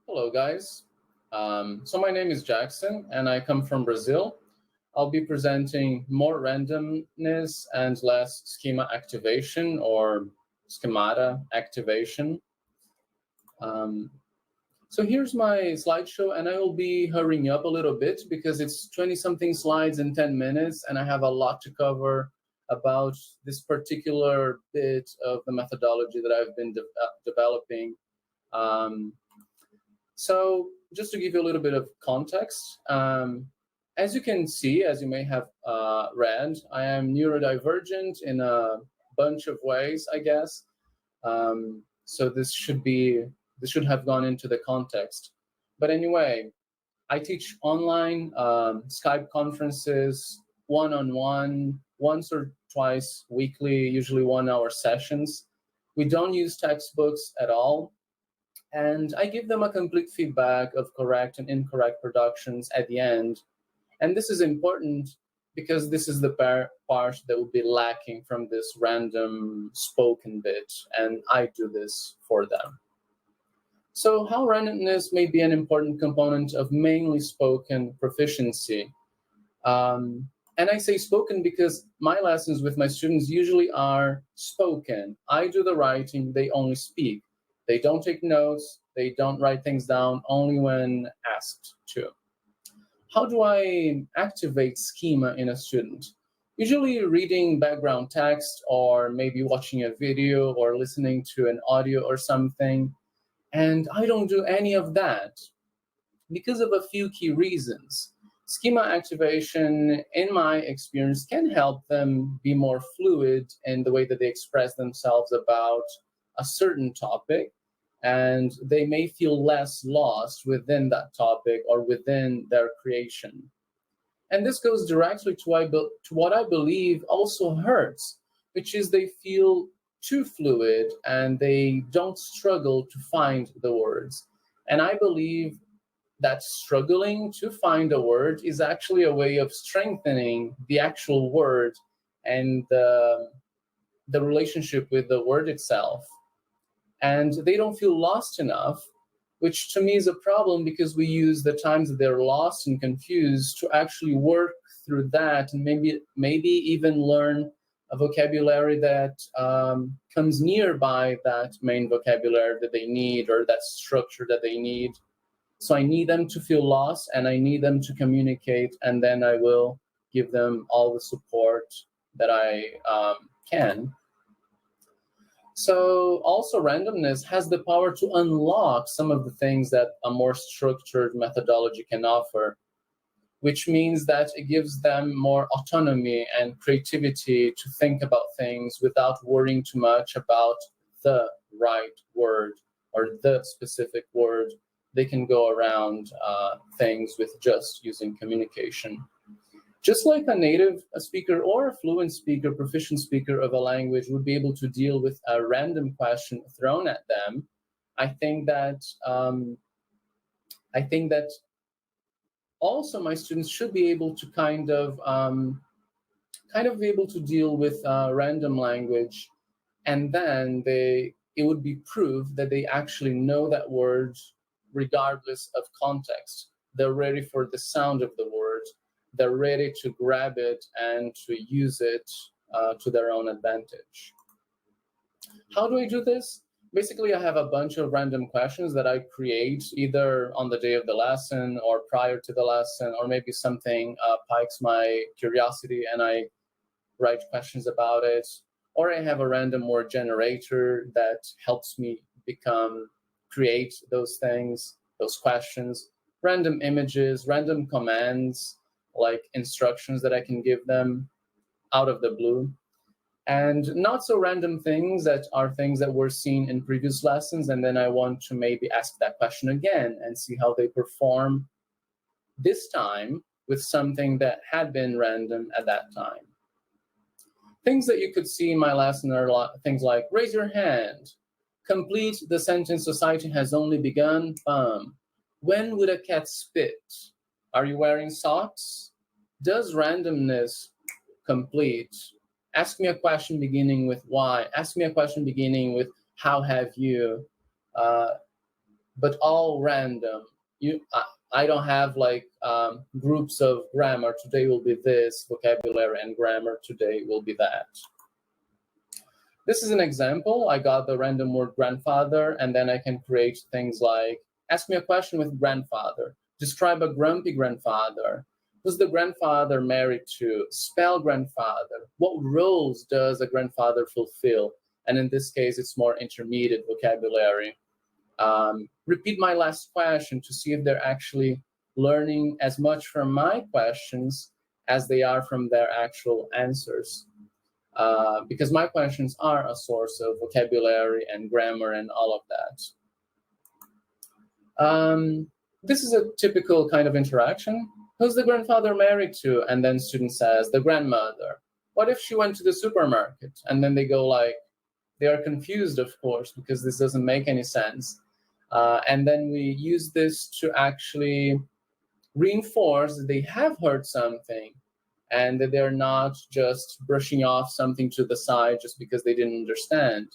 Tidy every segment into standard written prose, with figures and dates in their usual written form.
Hello, guys. So my name is Jackson, and I come from Brazil. I'll be presenting more randomness and less schema activation or schemata activation. Um, so here's my slideshow, and I will be hurrying up a little bit because it's 20-something slides in 10 minutes, and I have a lot to cover about this particular bit of the methodology that I've been developing. Um, So just to give you a little bit of context, as you can see, as you may have read, I am neurodivergent in a bunch of ways, I guess. So this should have gone into the context. But anyway, I teach online Skype conferences, one-on-one, once or twice weekly, usually 1-hour sessions. We don't use textbooks at all. And I give them a complete feedback of correct and incorrect productions at the end. And this is important because this is the part that will be lacking from this random spoken bit, and I do this for them. So how randomness may be an important component of mainly spoken proficiency. And I say spoken because my lessons with my students usually are spoken. I do the writing, they only speak. They don't take notes, they don't write things down, only when asked to. How do I activate schema in a student? Usually reading background text or maybe watching a video or listening to an audio or something. And I don't do any of that because of a few key reasons. Schema activation, in my experience, can help them be more fluid in the way that they express themselves about a certain topic, and they may feel less lost within that topic or within their creation. And this goes directly to what I believe also hurts, which is they feel too fluid and they don't struggle to find the words. And I believe that struggling to find a word is actually a way of strengthening the actual word and the relationship with the word itself. And they don't feel lost enough, which to me is a problem because we use the times that they're lost and confused to actually work through that and maybe even learn a vocabulary that comes nearby that main vocabulary that they need or that structure that they need. So I need them to feel lost and I need them to communicate, and then I will give them all the support that I can. So also randomness has the power to unlock some of the things that a more structured methodology can offer, which means that it gives them more autonomy and creativity to think about things without worrying too much about the right word or the specific word. They can go around things with just using communication. Just like a native speaker or a fluent speaker, proficient speaker of a language would be able to deal with a random question thrown at them, I think that also my students should be able to kind of be able to deal with random language, and then it would be proof that they actually know that word regardless of context. They're ready for the sound of the word. They're ready to grab it and to use it to their own advantage. How do I do this? Basically, I have a bunch of random questions that I create either on the day of the lesson or prior to the lesson, or maybe something piques my curiosity and I write questions about it. Or I have a random word generator that helps me create those things, those questions, random images, random commands, like instructions that I can give them out of the blue. And not so random things that are things that were seen in previous lessons, and then I want to maybe ask that question again and see how they perform this time with something that had been random at that time. Things that you could see in my lesson are things like raise your hand, complete the sentence society has only begun, when would a cat spit? Are you wearing socks? Does randomness complete? Ask me a question beginning with why. Ask me a question beginning with how have you? but all random. I don't have like groups of grammar. Today will be this, vocabulary and grammar today will be that. This is an example. I got the random word grandfather, and then I can create things like, ask me a question with grandfather, describe a grumpy grandfather, who's the grandfather married to, spell grandfather, what roles does a grandfather fulfill? And in this case, it's more intermediate vocabulary. Repeat my last question to see if they're actually learning as much from my questions as they are from their actual answers. Because my questions are a source of vocabulary and grammar and all of that. This is a typical kind of interaction. Who's the grandfather married to? And then student says, the grandmother. What if she went to the supermarket? And then they go like, they are confused, of course, because this doesn't make any sense. And then we use this to actually reinforce that they have heard something and that they're not just brushing off something to the side just because they didn't understand.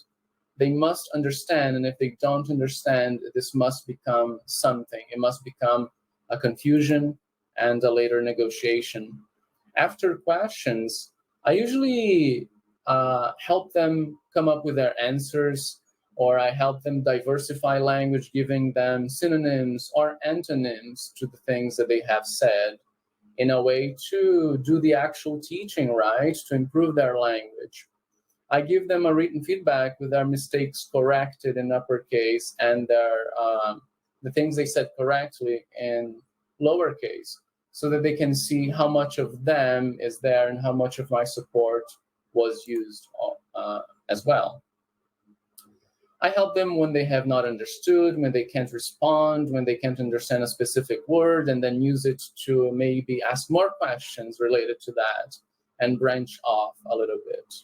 They must understand, and if they don't understand, this must become something. It must become a confusion and a later negotiation. After questions, I usually help them come up with their answers, or I help them diversify language, giving them synonyms or antonyms to the things that they have said in a way to do the actual teaching right, to improve their language. I give them a written feedback with their mistakes corrected in uppercase and the things they said correctly in lowercase, so that they can see how much of them is there and how much of my support was used as well. I help them when they have not understood, when they can't respond, when they can't understand a specific word, and then use it to maybe ask more questions related to that and branch off a little bit.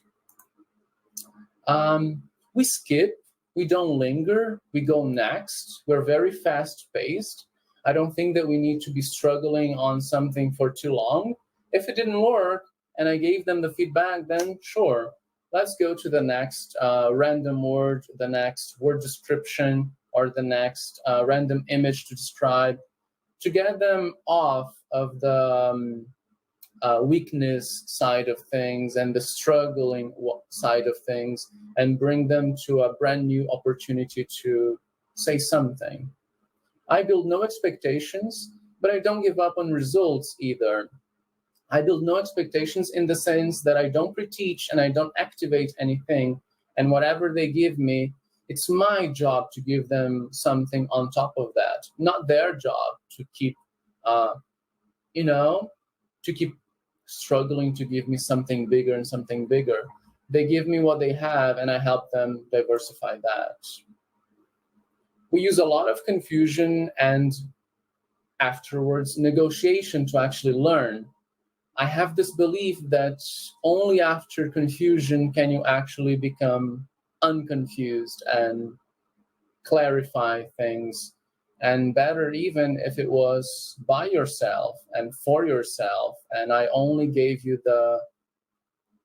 We skip, we don't linger, we go next. We're very fast-paced. I don't think that we need to be struggling on something for too long. If it didn't work and I gave them the feedback, then sure, let's go to the next random word, the next word description, or the next random image to describe, to get them off of the weakness side of things and the struggling side of things, and bring them to a brand new opportunity to say something. I build no expectations, but I don't give up on results either. I build no expectations in the sense that I don't pre-teach and I don't activate anything, and whatever they give me, it's my job to give them something on top of that, not their job to keep, to keep struggling to give me something bigger and something bigger. They give me what they have and I help them diversify that. We use a lot of confusion and afterwards negotiation to actually learn. I have this belief that only after confusion can you actually become unconfused and clarify things. And better even if it was by yourself and for yourself, and I only gave you the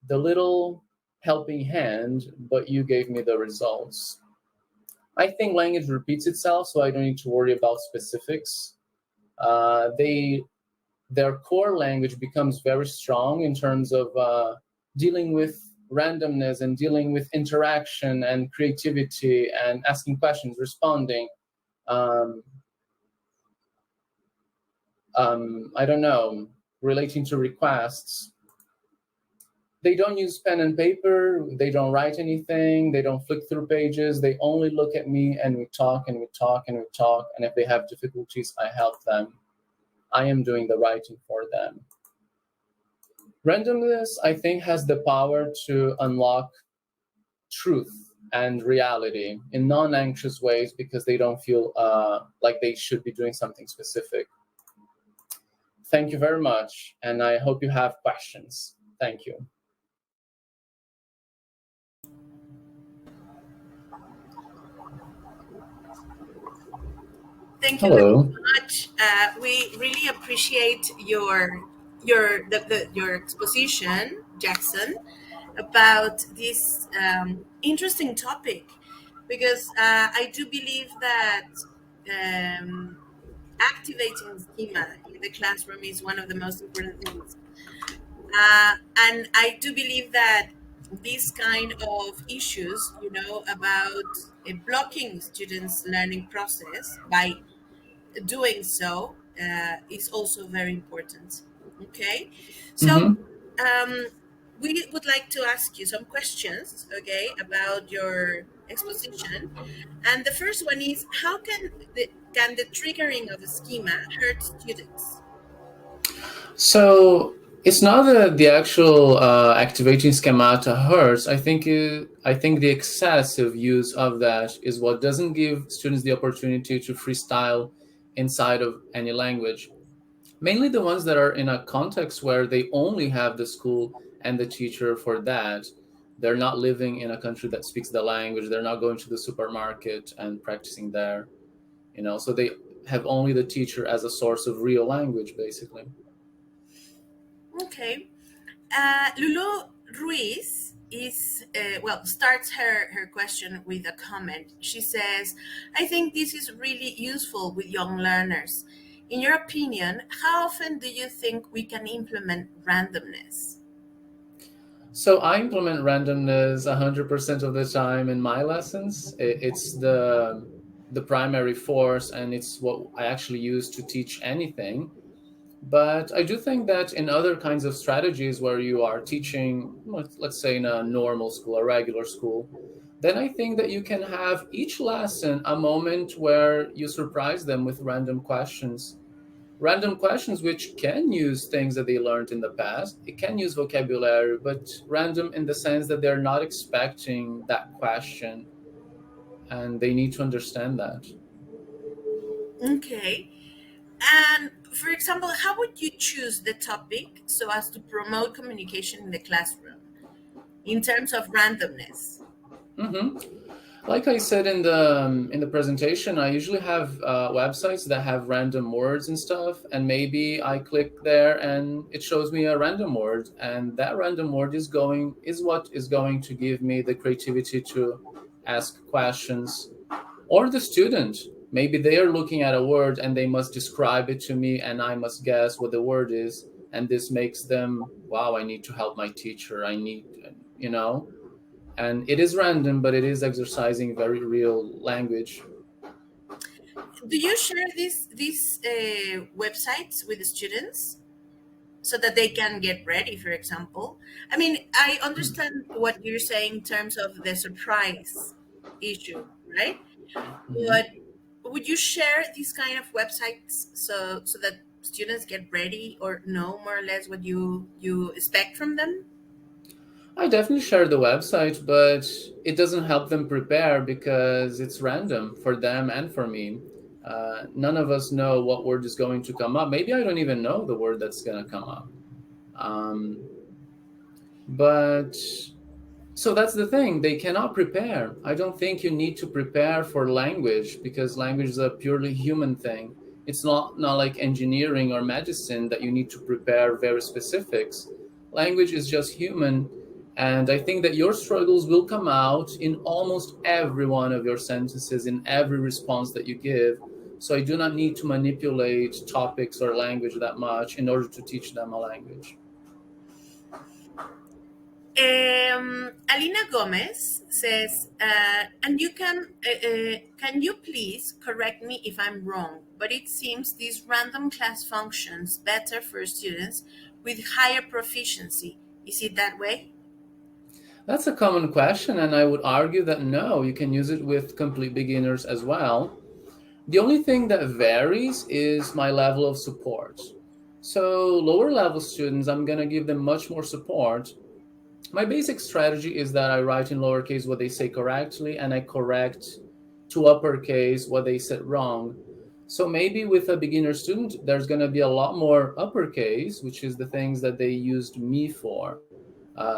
little helping hand, but you gave me the results. I think language repeats itself, so I don't need to worry about specifics. Their core language becomes very strong in terms of dealing with randomness and dealing with interaction and creativity and asking questions, responding. I don't know, relating to requests. They don't use pen and paper, they don't write anything, they don't flick through pages, they only look at me and we talk and we talk and we talk, and if they have difficulties, I help them. I am doing the writing for them. Randomness, I think, has the power to unlock truth and reality in non-anxious ways because they don't feel like they should be doing something specific. Thank you very much, and I hope you have questions. Thank you. Thank you Hello. very much. We really appreciate your exposition, Jackson, about this interesting topic, because I do believe that um, activating schema in the classroom is one of the most important things. And I do believe that these kind of issues, about blocking students' learning process by doing so is also very important. Okay, so Mm-hmm. um, we would like to ask you some questions, okay, about your exposition. And the first one is, how can the triggering of a schema hurt students? So it's not that the actual activating schemata hurts. I think the excessive use of that is what doesn't give students the opportunity to freestyle inside of any language. Mainly the ones that are in a context where they only have the school and the teacher for that. They're not living in a country that speaks the language. They're not going to the supermarket and practicing there. So they have only the teacher as a source of real language, basically. Okay. Lulu Ruiz starts her question with a comment. She says, I think this is really useful with young learners. In your opinion, how often do you think we can implement randomness? So I implement randomness 100% of the time in my lessons. It's the primary force, and it's what I actually use to teach anything. But I do think that in other kinds of strategies where you are teaching, let's say in a normal school, a regular school, then I think that you can have each lesson a moment where you surprise them with random questions which can use things that they learned in the past. It can use vocabulary, but random in the sense that they're not expecting that question, and they need to understand that. Okay. And for example, how would you choose the topic so as to promote communication in the classroom in terms of randomness? hmm Like I said in the presentation, I usually have websites that have random words and stuff, and maybe I click there and it shows me a random word, and that random word is what is going to give me the creativity to ask questions. Or the student, maybe they are looking at a word and they must describe it to me, and I must guess what the word is, and this makes them, wow, I need to help my teacher. I need, you know and it is random, but it is exercising very real language. Do you share these websites with the students so that they can get ready, for example? I mean, I understand what you're saying in terms of the surprise issue, right? But Mhm. would you share these kind of websites so that students get ready or know more or less what you expect from them? I definitely share the website, but it doesn't help them prepare because it's random for them and for me. None of us know what word is going to come up. Maybe I don't even know the word that's going to come up. Um, but So that's the thing. They cannot prepare. I don't think you need to prepare for language because language is a purely human thing. It's not like engineering or medicine that you need to prepare very specifics. Language is just human. And I think that your struggles will come out in almost every one of your sentences, in every response that you give. So I do not need to manipulate topics or language that much in order to teach them a language. Alina Gomez says, and can you please correct me if I'm wrong? But it seems these random class functions better for students with higher proficiency. Is it that way? That's a common question, and I would argue that no, you can use it with complete beginners as well. The only thing that varies is my level of support. So, lower level students, I'm going to give them much more support. My basic strategy is that I write in lowercase what they say correctly, and I correct to uppercase what they said wrong. So maybe with a beginner student, there's going to be a lot more uppercase, which is the things that they used me for.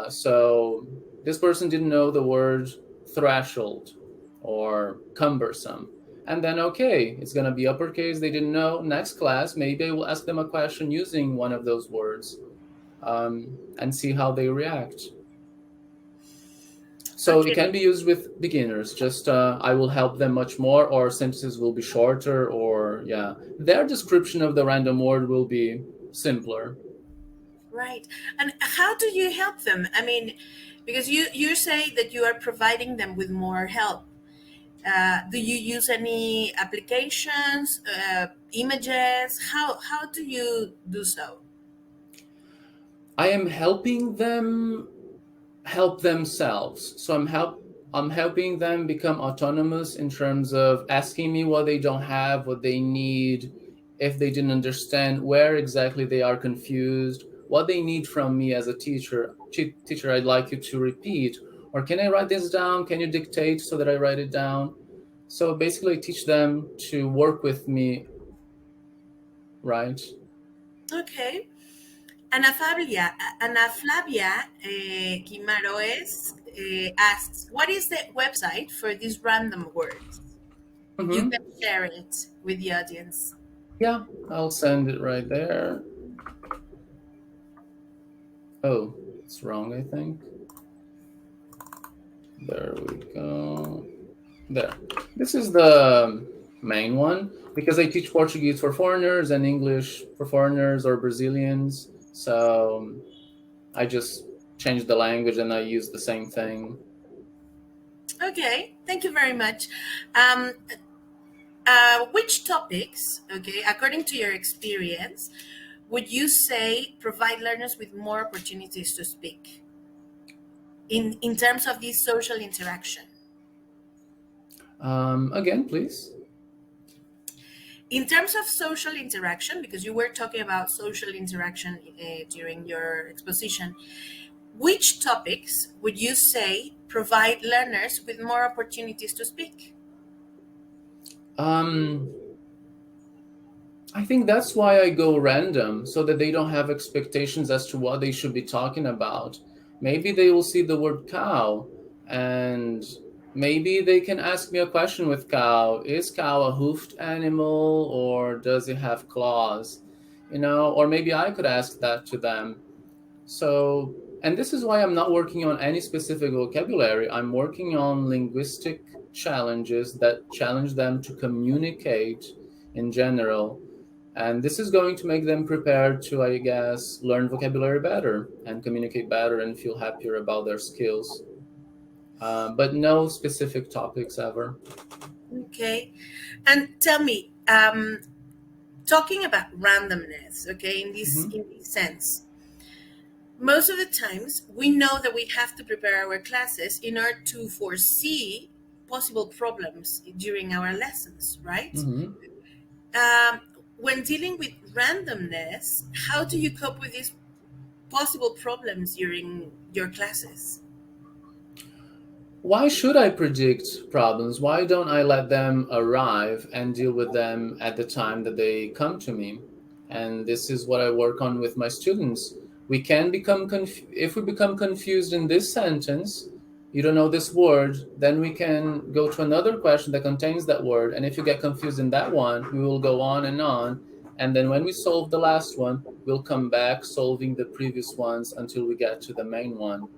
So this person didn't know the word threshold or cumbersome. And then, okay, it's going to be uppercase. They didn't know. Next class, maybe I will ask them a question using one of those words, and see how they react. So it Okay. can be used with beginners. Just I will help them much more, or sentences will be shorter, or yeah, their description of the random word will be simpler. Right. And how do you help them? I mean, because you say that you are providing them with more help. Do you use any applications, images? How do you do so? I am helping them help themselves. So I'm helping them become autonomous in terms of asking me what they don't have, what they need, if they didn't understand, where exactly they are confused, what they need from me as a teacher. Teacher, I'd like you to repeat, or can I write this down? Can you dictate so that I write it down? So basically, teach them to work with me, right? Okay. Ana Flavia Quimaroes asks, what is the website for these random words? You Mm-hmm. can share it with the audience. Yeah, I'll send it right there. Oh, it's wrong, I think. There we go. There. This is the main one because I teach Portuguese for foreigners and English for foreigners or Brazilians. So I just changed the language and I use the same thing. Okay, thank you very much. Um, which topics, okay, according to your experience, would you say provide learners with more opportunities to speak in terms of this social interaction? Again, please. In terms of social interaction, because you were talking about social interaction during your exposition, which topics would you say provide learners with more opportunities to speak? Um, I think that's why I go random so that they don't have expectations as to what they should be talking about. Maybe they will see the word cow and maybe they can ask me a question with cow. Is cow a hoofed animal or does it have claws? Or maybe I could ask that to them. So, and this is why I'm not working on any specific vocabulary. I'm working on linguistic challenges that challenge them to communicate in general, and this is going to make them prepared to, I guess, learn vocabulary better and communicate better and feel happier about their skills. But no specific topics ever. Okay. And tell me, talking about randomness, okay, Hmm. in this sense, most of the times we know that we have to prepare our classes in order to foresee possible problems during our lessons, right? Hmm. Um, when dealing with randomness, how do you cope with these possible problems during your classes? Why should I predict problems? Why don't I let them arrive and deal with them at the time that they come to me? And this is what I work on with my students. We can become if we become confused in this sentence, you don't know this word, then we can go to another question that contains that word. And if you get confused in that one, we will go on and on. And then when we solve the last one, we'll come back solving the previous ones until we get to the main one.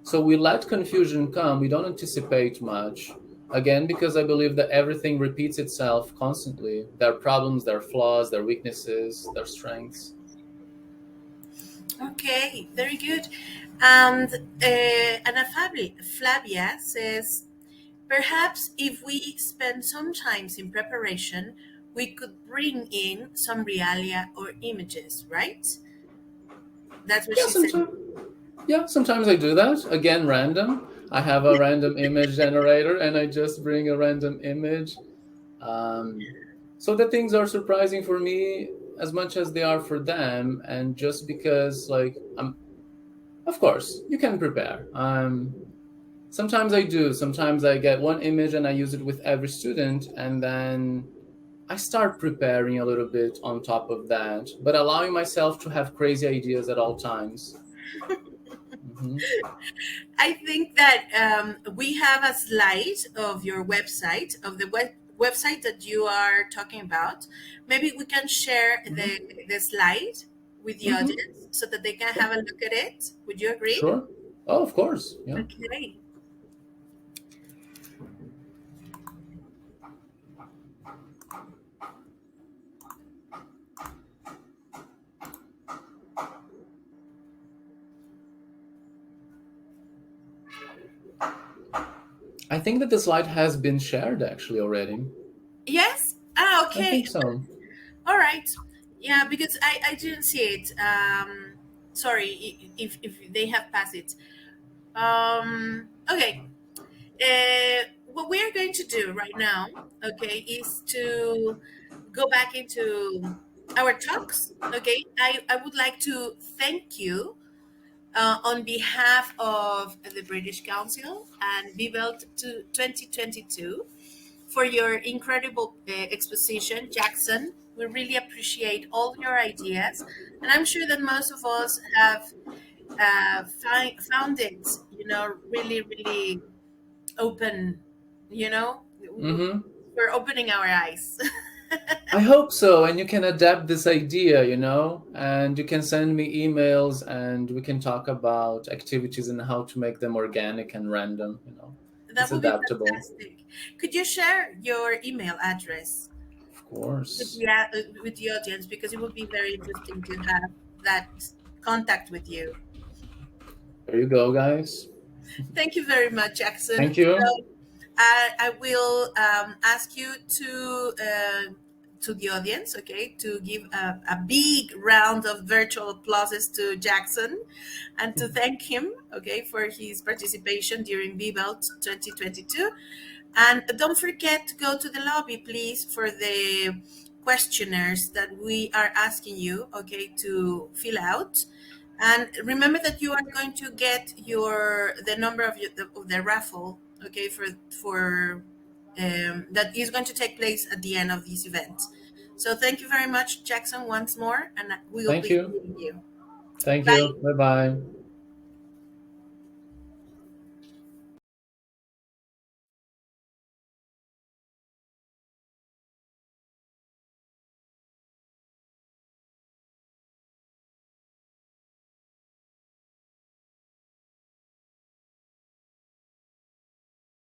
So we let confusion come. We don't anticipate much. Again, because I believe that everything repeats itself constantly. Their problems, their flaws, their weaknesses, their strengths. Okay, very good. And Flavia says, perhaps if we spend some time in preparation, we could bring in some realia or images, right? That's what Yeah, she said. sometimes. Yeah, sometimes I do that. Again, random. I have a random image generator, and I just bring a random image. Um, so that things are surprising for me as much as they are for them. And just because, like, of course, you can prepare. Sometimes I do. Sometimes I get one image and I use it with every student, and then I start preparing a little bit on top of that, but allowing myself to have crazy ideas at all times. Hmm. I think that we have a slide of your website, of the website that you are talking about. Maybe we can share Hmm. the slide with the Hmm. audience so that they can have a look at it. Would you agree? Sure. Oh, of course. Yeah. Okay. I think that the slide has been shared actually already. Yes? I Okay. think so. All right. Yeah, because I didn't see it. Sorry if they have passed it. Okay. What we are going to do right now, okay, is to go back into our talks. Okay. I would like to thank you on behalf of the British Council and BBELT to 2022 for your incredible exposition, Jackson. We really appreciate all your ideas, and I'm sure that most of us have found it, really, really open. You know, Mm-hmm. we're opening our eyes. I hope so. And you can adapt this idea, and you can send me emails and we can talk about activities and how to make them organic and random. That It's would be adaptable. fantastic. Could you share your email address Of course. with the audience, because it would be very interesting to have that contact with you. There you go, guys. Thank you very much, Jackson. Thank you. So I will ask you to the audience, okay, to give a big round of virtual applauses to Jackson and to thank him, okay, for his participation during BBELT 2022. And don't forget to go to the lobby, please, for the questionnaires that we are asking you, okay, to fill out. And remember that you are going to get the number of the raffle, okay, for that is going to take place at the end of this event. So thank you very much, Jackson, once more, and we will Thank be you. seeing you. Thank you. Bye. Bye bye.